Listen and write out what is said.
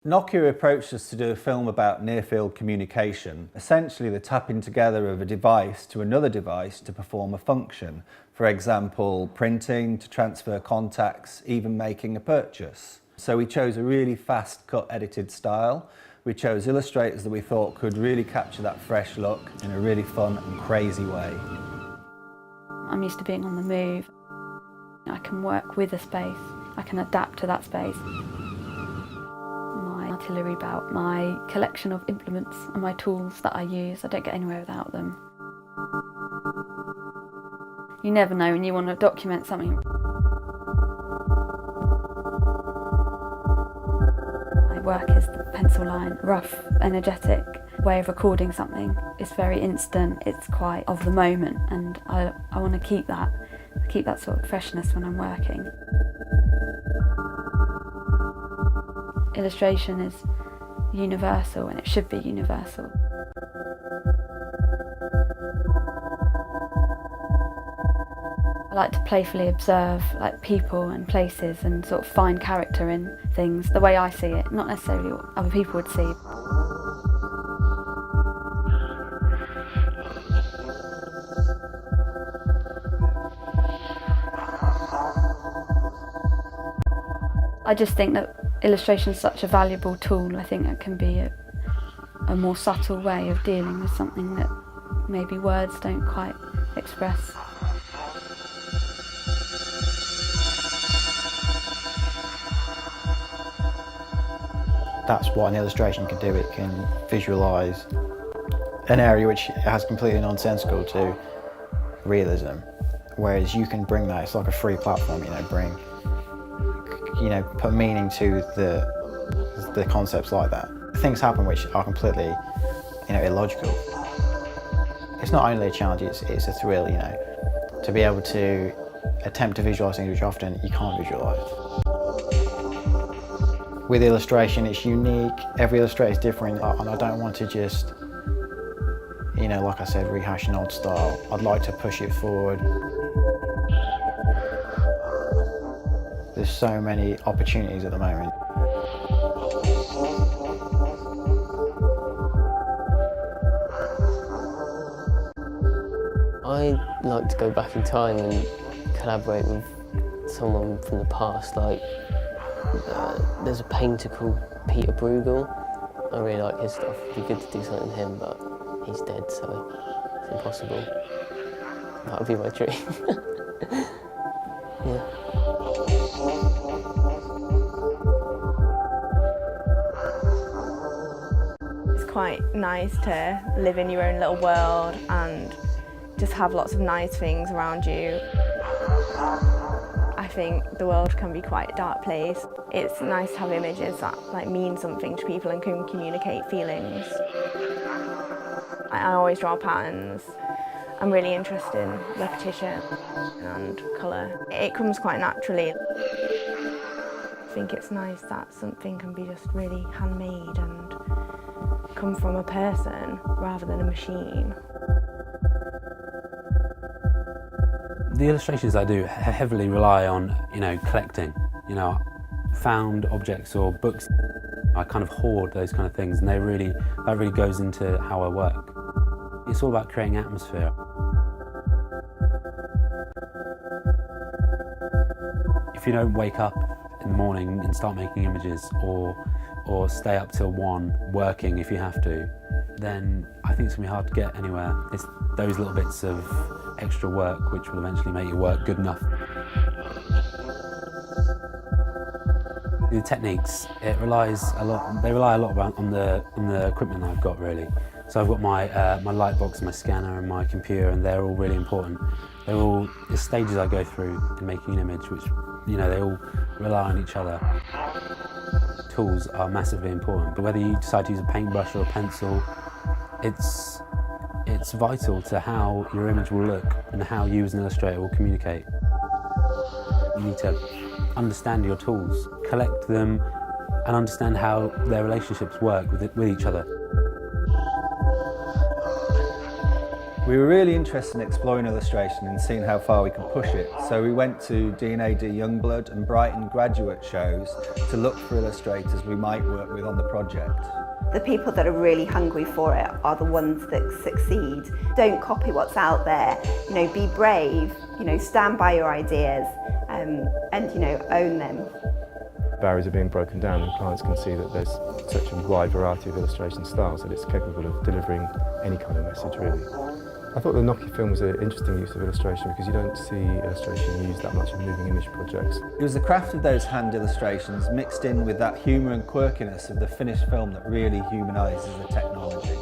Nokia approached us to do a film about near-field communication, essentially the tapping together of a device to another device to perform a function. For example, printing, to transfer contacts, even making a purchase. So we chose a really fast cut edited style. We chose illustrators that we thought could really capture that fresh look in a really fun and crazy way. I'm used to being on the move. I can work with a space, I can adapt to that space. My artillery belt, my collection of implements and my tools that I use, I don't get anywhere without them. You never know when you want to document something. My work is the pencil line, rough, energetic way of recording something. It's very instant, it's quite of the moment, and I want to keep that sort of freshness when I'm working. Illustration is universal, and it should be universal. I like to playfully observe people and places and sort of find character in things the way I see it, not necessarily what other people would see. I just think that illustration is such a valuable tool. I think it can be a more subtle way of dealing with something that maybe words don't quite express. That's what an illustration can do. It can visualise an area which has completely nonsensical to realism, whereas you can bring that. It's like a free platform, put meaning to the concepts like that. Things happen which are completely, illogical. It's not only a challenge; it's a thrill, to be able to attempt to visualise things which often you can't visualise. With illustration, it's unique. Every illustrator is different, and I don't want to just, like I said, rehash an old style. I'd like to push it forward. There's so many opportunities at the moment. I'd like to go back in time and collaborate with someone from the past. There's a painter called Peter Bruegel. I really like his stuff. It'd be good to do something with him, but he's dead, so it's impossible. That would be my dream. Yeah. It's quite nice to live in your own little world and just have lots of nice things around you. I think the world can be quite a dark place. It's nice to have images that mean something to people and can communicate feelings. I always draw patterns. I'm really interested in repetition and colour. It comes quite naturally. I think it's nice that something can be just really handmade and come from a person rather than a machine. The illustrations I do heavily rely on, collecting, found objects or books. I kind of hoard those kind of things, and that really goes into how I work. It's all about creating atmosphere. If you don't wake up in the morning and start making images, or stay up till 1 working if you have to, then I think it's going to be hard to get anywhere. It's those little bits of extra work which will eventually make your work good enough. The techniques, they rely a lot on the equipment that I've got, really. So I've got my light box, my scanner and my computer, and they're all really important. They're all the stages I go through in making an image, which, they all rely on each other. Tools are massively important, but whether you decide to use a paintbrush or a pencil, it's vital to how your image will look and how you as an illustrator will communicate. You need to understand your tools, collect them, and understand how their relationships work with each other. We We were really interested in exploring illustration and seeing how far we could push it, so we went to D&AD Youngblood and Brighton graduate shows to look for illustrators we might work with on the project. The people that are really hungry for it are the ones that succeed. Don't copy what's out there, be brave, stand by your ideas and own them. Barriers are being broken down and clients can see that there's such a wide variety of illustration styles that it's capable of delivering any kind of message really. I thought the Nokia film was an interesting use of illustration because you don't see illustration used that much in moving image projects. It was the craft of those hand illustrations mixed in with that humour and quirkiness of the finished film that really humanises the technology.